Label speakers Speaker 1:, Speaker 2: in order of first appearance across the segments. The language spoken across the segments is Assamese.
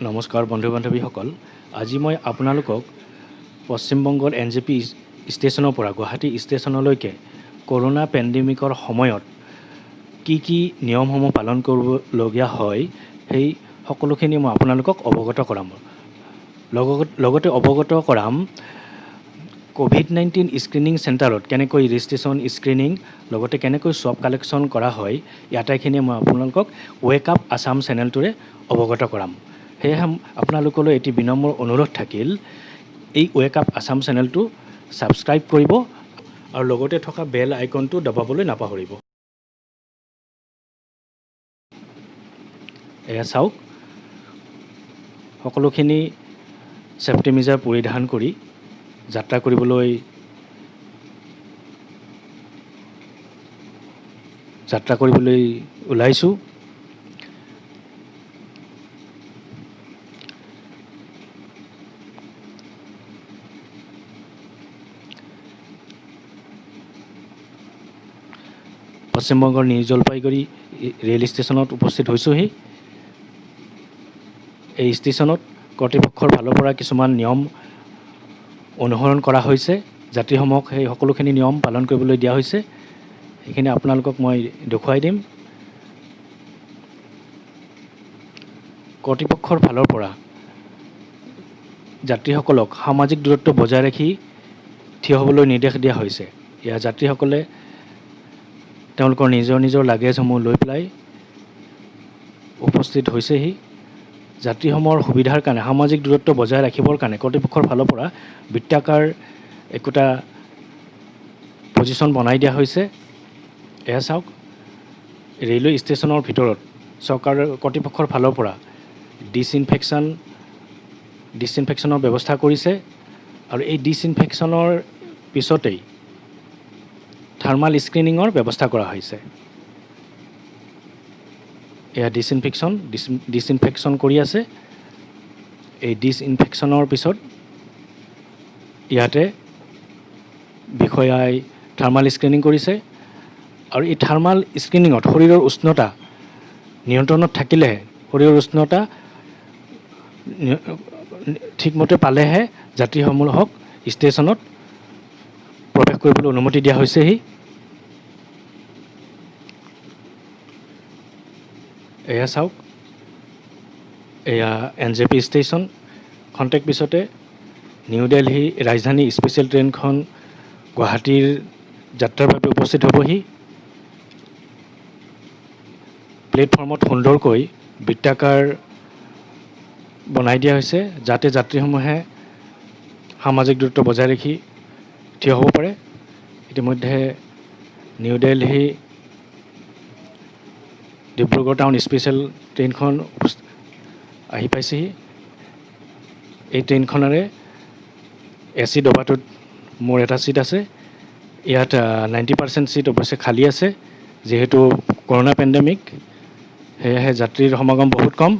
Speaker 1: নমস্কাৰ বন্ধু বান্ধৱীসকল, আজি মই আপোনালোকক পশ্চিমবংগৰ NJP ষ্টেচনৰ পৰা গুৱাহাটী ষ্টেচনলৈকে কৰোনা পেণ্ডেমিকৰ সময়ত কি নিয়মসমূহ পালন কৰিবলগীয়া হয় সেই সকলোখিনি মই আপোনালোকক অৱগত কৰাম। লগতে অৱগত কৰাম COVID-19 স্ক্ৰিনিং চেণ্টাৰত কেনেকৈ ৰেজিষ্ট্ৰেশ্যন স্ক্ৰিনিং লগতে কেনেকৈ স্বাব কালেকশ্যন কৰা হয় এই আটাইখিনি মই আপোনালোকক ৱেক আপ আছাম চেনেলটোৰে অৱগত কৰাম। সেয়েহে আপোনালোকলৈ এটি বিনম্ৰ অনুৰোধ থাকিল, এই ৱেক আপ আছাম চেনেলটো ছাবস্ক্ৰাইব কৰিব আৰু লগতে থকা বেল আইকনটো দবাবলৈ নাপাহৰিব। এয়া চাওক, সকলোখিনি ছেফটি মেজাৰ পৰিধান কৰি যাত্ৰা কৰিবলৈ ওলাইছোঁ। পশ্চিমবংগৰ নিউ জলপাইগুৰি ৰেল ষ্টেচনত উপস্থিত হৈছোঁহি। এই ষ্টেচনত কৰ্তৃপক্ষৰ ফালৰ পৰা কিছুমান নিয়ম অনুসৰণ কৰা হৈছে। যাত্ৰীসমূহক সেই সকলোখিনি নিয়ম পালন কৰিবলৈ দিয়া হৈছে। সেইখিনি আপোনালোকক মই দেখুৱাই দিম। কৰ্তৃপক্ষৰ ফালৰ পৰা যাত্ৰীসকলক সামাজিক দূৰত্ব বজাই ৰাখি থিয় হ'বলৈ নিৰ্দেশ দিয়া হৈছে। ইয়াৰ যাত্ৰীসকলে তেওঁলোকৰ নিজৰ লাগেজসমূহ লৈ পেলাই উপস্থিত হৈছেহি। যাত্ৰীসমূহৰ সুবিধাৰ কাৰণে সামাজিক দূৰত্ব বজাই ৰাখিবৰ কাৰণে কৰ্তৃপক্ষৰ ফালৰ পৰা বৃত্তাকাৰ একোটা পজিশ্যন বনাই দিয়া হৈছে। এয়া চাওক, ৰেলৱে ষ্টেচনৰ ভিতৰত চৰকাৰৰ কৰ্তৃপক্ষৰ ফালৰ পৰা ডিছইনফেকশ্যনৰ ব্যৱস্থা কৰিছে আৰু এই ডিছইনফেকশ্যনৰ পিছতেই থাৰ্মাল স্ক্ৰিনিঙৰ ব্যৱস্থা কৰা হৈছে। এয়া ডিছইনফেকশ্যন কৰি আছে। এই ডিছইনফেকশ্যনৰ পিছত ইয়াতে বিষয়াই থাৰ্মাল স্ক্ৰিনিং কৰিছে আৰু এই থাৰ্মাল স্ক্ৰিনিঙত শৰীৰৰ উষ্ণতা নিয়ন্ত্ৰণত থাকিলেহে, শৰীৰৰ উষ্ণতা ঠিকমতে পালেহে যাত্ৰীসমূহক ষ্টেচনত প্ৰৱেশ কৰিবলৈ অনুমতি দিয়া হৈছেহি। এয়া চাওক, এয়া NJP ষ্টেচন। খন্তেক পিছতে নিউ দিল্লী ৰাজধানী স্পেচিয়েল ট্ৰেইনখন গুৱাহাটীৰ যাত্ৰাৰ বাবে উপস্থিত হ'বহি। প্লেটফৰ্মত সুন্দৰকৈ বৃত্তাকাৰ বনাই দিয়া হৈছে যাতে যাত্ৰীসমূহে সামাজিক দূৰত্ব বজাই ৰাখি থিয় হ'ব পাৰে। ইতিমধ্যে new Delhi Dibrugarh town special ট্ৰেইনখন আহি পাইছেহি। এই ট্ৰেইনখনেৰে AC ডবাটোত মোৰ এটা ছিট আছে। ইয়াত 90% ছিট অৱশ্যে খালী আছে। যিহেতু কৰোনা পেণ্ডেমিক, সেয়েহে যাত্ৰীৰ সমাগম বহুত কম।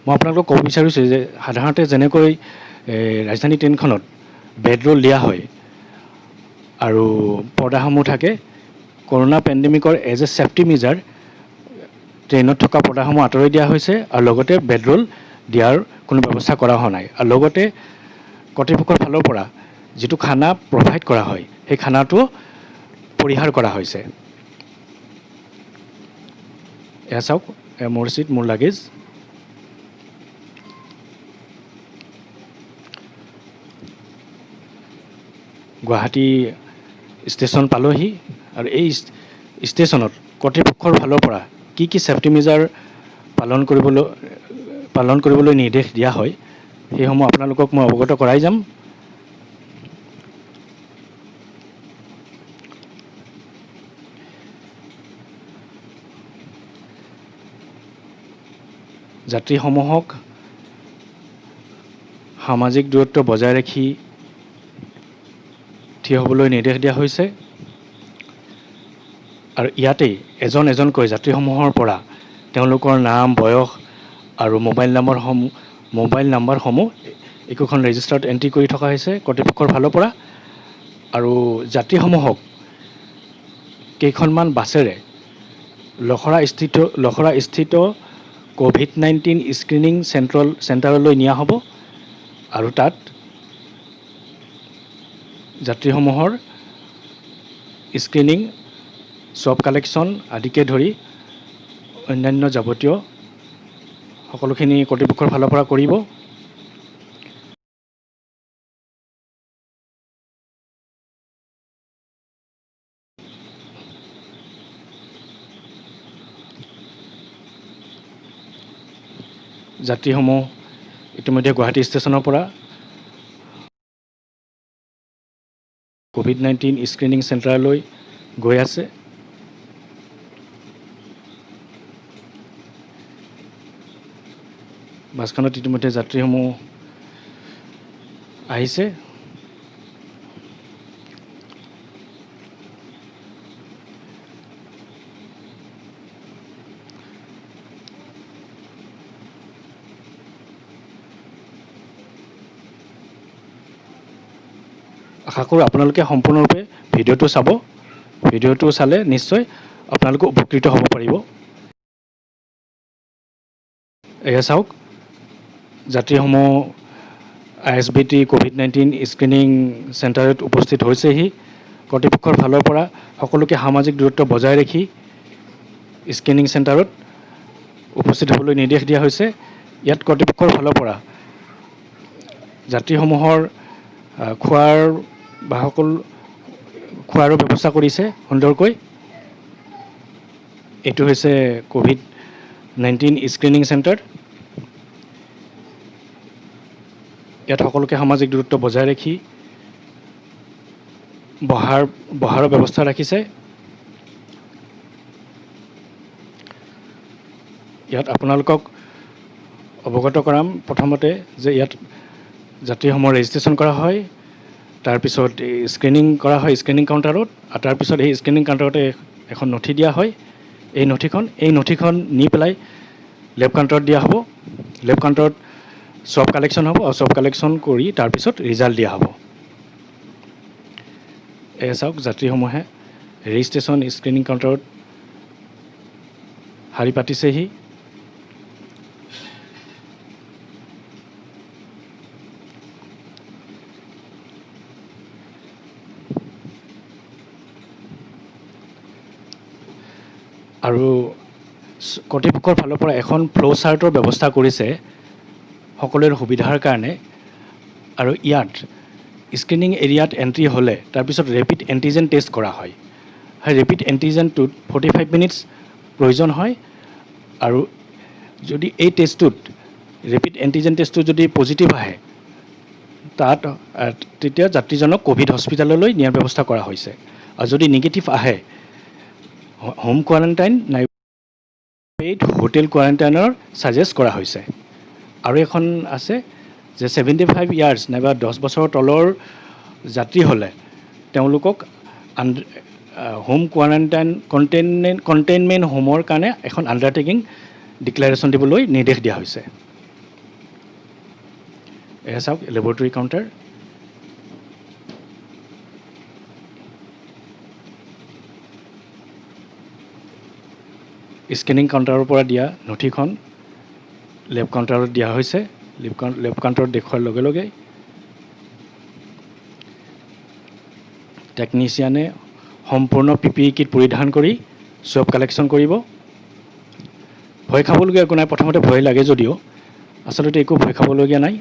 Speaker 1: মই আপোনালোকক ক'ব বিচাৰিছোঁ যে সাধাৰণতে যেনেকৈ ৰাজধানী ট্ৰেইনখনত বেডৰোল দিয়া হয় আৰু পৰ্দাসমূহ থাকে, কৰোনা পেণ্ডেমিকৰ এজ এ ছেফটি মেজাৰ ট্ৰেইনত থকা পৰ্দাসমূহ আঁতৰাই দিয়া হৈছে আৰু লগতে বেডৰোল দিয়াৰ কোনো ব্যৱস্থা কৰা হোৱা নাই। আৰু লগতে কৰ্তৃপক্ষৰ ফালৰ পৰা যিটো খানা প্ৰভাইড কৰা হয় সেই খানাটো পৰিহাৰ কৰা হৈছে। এয়া চাওক, মোৰ ছিট, মোৰ লাগেজ। গুৱাহাটী ষ্টেচন পালোহি আৰু এই ষ্টেচনত কৰ্তৃপক্ষৰ ফালৰ পৰা কি ছেফটি মেজাৰ পালন কৰিবলৈ নিৰ্দেশ দিয়া হয় সেইসমূহ আপোনালোকক মই অৱগত কৰাই যাম। যাত্ৰীসমূহক সামাজিক দূৰত্ব বজাই ৰাখি থিয় হ'বলৈ নিৰ্দেশ দিয়া হৈছে আৰু ইয়াতেই এজনকৈ যাত্ৰীসমূহৰ পৰা তেওঁলোকৰ নাম, বয়স আৰু মোবাইল নাম্বাৰসমূহ একোখন ৰেজিষ্টাৰত এণ্ট্ৰি কৰি থকা হৈছে কৰ্তৃপক্ষৰ ফালৰ পৰা। আৰু যাত্ৰীসমূহক কেইখনমান বাছেৰে লখৰা স্থিত COVID-19 স্ক্ৰিনিং চেণ্টাৰলৈ নিয়া হ'ব আৰু তাত যাত্ৰীসমূহৰ স্ক্ৰিনিং swab কালেকশ্যন আদিকে ধৰি অন্যান্য যাৱতীয় সকলোখিনি কৰ্তৃপক্ষৰ ফালৰ পৰা কৰিব। যাত্ৰীসমূহ ইতিমধ্যে গুৱাহাটী ষ্টেচনৰ পৰা COVID-19 স্ক্ৰিনিং চেণ্টাৰলৈ গৈ আছে। বাছখনত ইতিমধ্যে যাত্ৰীসমূহ আহিছে। আশা কৰোঁ আপোনালোকে সম্পূৰ্ণৰূপে ভিডিঅ'টো চাব। ভিডিঅ'টো চালে নিশ্চয় আপোনালোকে উপকৃত হ'ব পাৰিব। এয়া চাওক, যাত্ৰীসমূহ ISBT COVID-19 স্ক্ৰিনিং চেণ্টাৰত উপস্থিত হৈছেহি। কৰ্তৃপক্ষৰ ফালৰ পৰা সকলোকে সামাজিক দূৰত্ব বজাই ৰাখি স্ক্ৰিনিং চেণ্টাৰত উপস্থিত হ'বলৈ নিৰ্দেশ দিয়া হৈছে। ইয়াত কৰ্তৃপক্ষৰ ফালৰ পৰা যাত্ৰীসমূহৰ খোৱাৰো ব্যৱস্থা কৰিছে সুন্দৰকৈ। এইটো হৈছে COVID-19 স্ক্ৰিনিং চেণ্টাৰ। ইয়াত সকলোকে সামাজিক দূৰত্ব বজাই ৰাখি বহাৰো ব্যৱস্থা ৰাখিছে। ইয়াত আপোনালোকক অৱগত কৰাম প্ৰথমতে যে ইয়াত যাত্ৰীসমূহ ৰেজিষ্ট্ৰেশ্যন কৰা হয়, তাৰপিছত স্ক্ৰিনিং কৰা হয় স্ক্ৰিনিং কাউণ্টাৰত, আৰু তাৰপিছত এই স্ক্ৰিনিং কাউণ্টাৰতে এখন নথি দিয়া হয়। এই নথিখন নি পেলাই লেব কাউণ্টাৰত দিয়া হ'ব। লেব কাউণ্টাৰত swab কালেকশ্যন হ'ব আৰু swab কালেকশ্যন কৰি তাৰপিছত ৰিজাল্ট দিয়া হ'ব। এয়া চাওক, যাত্ৰীসমূহে ৰেজিষ্ট্ৰেশ্যন স্ক্ৰিনিং কাউণ্টাৰত শাৰী পাতিছেহি। আৰু কৰ্তৃপক্ষৰ ফালৰ পৰা এখন ফ্ল' চাৰ্টৰ ব্যৱস্থা কৰিছে সকলোৰে সুবিধাৰ কাৰণে। আৰু ইয়াত স্ক্ৰিনিং এৰিয়াত এণ্ট্ৰি হ'লে তাৰপিছত ৰেপিড এণ্টিজেন টেষ্ট কৰা হয়। সেই ৰেপিড এণ্টিজেনটোত 45 মিনিটছ প্ৰয়োজন হয়। আৰু যদি এই টেষ্টটোত ৰেপিড এণ্টিজেন টেষ্টটো যদি পজিটিভ আহে তেতিয়া যাত্ৰীজনক ক'ভিড হস্পিটেললৈ নিয়াৰ ব্যৱস্থা কৰা হৈছে। আৰু যদি নিগেটিভ আহে হোম কোৱাৰেণ্টাইন নাইবা পেইড হোটেল কোৱাৰেণ্টাইনৰ ছাজেষ্ট কৰা হৈছে। আৰু এখন আছে যে 75 ইয়াৰ্ছ নাইবা 10 বছৰৰ তলৰ যাত্ৰী হ'লে তেওঁলোকক হোম কোৱাৰেণ্টাইন কণ্টেইনমেণ্ট হোমৰ কাৰণে এখন আণ্ডাৰটেকিং ডিক্লেৰেশ্যন দিবলৈ নিৰ্দেশ দিয়া হৈছে। এয়া চাওক, লেবৰেটৰী কাউণ্টাৰ। স্কেনিং কাউণ্টাৰৰ পৰা দিয়া নথিখন লেব কাউণ্টাৰত দিয়া হৈছে। লেব কাউণ্টাৰত দেখুৱাৰ লগে লগে টেকনিচিয়ানে সম্পূৰ্ণ PPE কিট পৰিধান কৰি swab কালেকশ্যন কৰিব। ভয় খাবলগীয়া একো নাই। প্ৰথমতে ভয় লাগে যদিও আচলতে একো ভয় খাবলগীয়া নাই।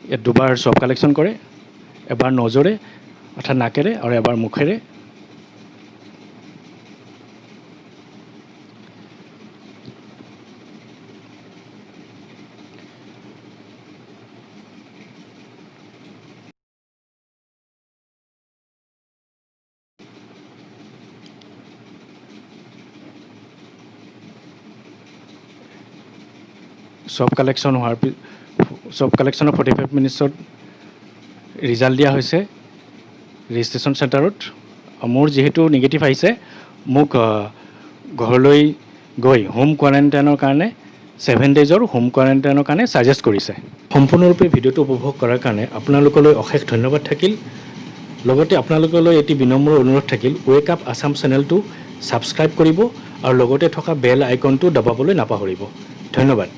Speaker 1: ইয়াত দুবাৰ swab কালেকশ্যন কৰে, এবাৰ নজৰে অৰ্থাৎ নাকেৰে আৰু এবাৰ মুখেৰে। swab কালেকশ্যনৰ 45 মিনিটছত ৰিজাল্ট দিয়া হৈছে ৰেজিষ্ট্ৰেশ্যন চেণ্টাৰত। মোৰ যিহেতু নিগেটিভ আহিছে, মোক ঘৰলৈ গৈ হোম কোৱাৰেণ্টাইনৰ কাৰণে 7 ডেজৰ হোম কোৱাৰেণ্টাইনৰ কাৰণে ছাজেষ্ট কৰিছে। সম্পূৰ্ণৰূপে ভিডিঅ'টো উপভোগ কৰাৰ কাৰণে আপোনালোকলৈ অশেষ ধন্যবাদ থাকিল। লগতে আপোনালোকলৈ এটি বিনম্ৰ অনুৰোধ থাকিল, ৱেক আপ আছাম চেনেলটো ছাবস্ক্ৰাইব কৰিব আৰু লগতে থকা বেল আইকনটো দবাবলৈ নাপাহৰিব। ধন্যবাদ।